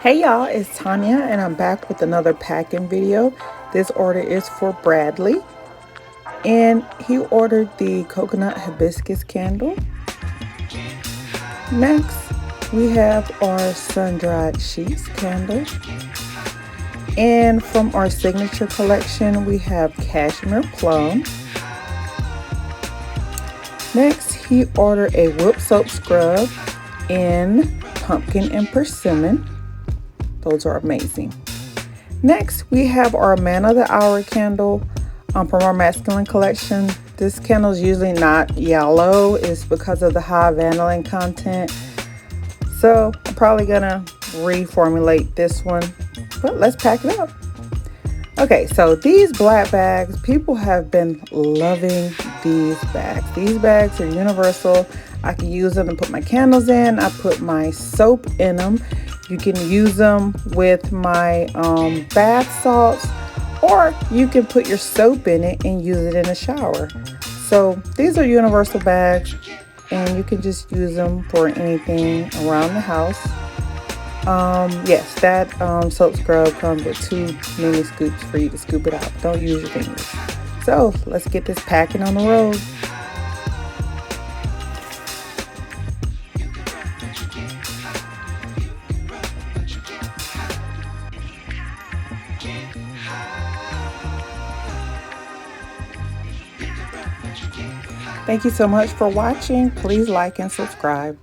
Hey y'all, it's Tanya and I'm back with another packing video. This order is for Bradley and he ordered the coconut hibiscus candle. Next, we have our sun-dried sheets candle. And from our signature collection, we have cashmere plum. Next, he ordered a whip soap scrub in pumpkin and persimmon. Those are amazing. Next, we have our Man of the Hour candle from our masculine collection. This candle is usually not yellow. It's because of the high vanillin content. So I'm probably gonna reformulate this one, but let's pack it up. Okay, so these black bags, people have been loving these bags. These bags are universal. I can use them to put my candles in. I put my soap in them. You can use them with my bath salts, or you can put your soap in it and use it in the shower. So these are universal bags and you can just use them for anything around the house. Yes, that soap scrub comes with 2 mini scoops for you to scoop it out. Don't use your fingers. So let's get this packing on the road. Thank you so much for watching. Please like and subscribe.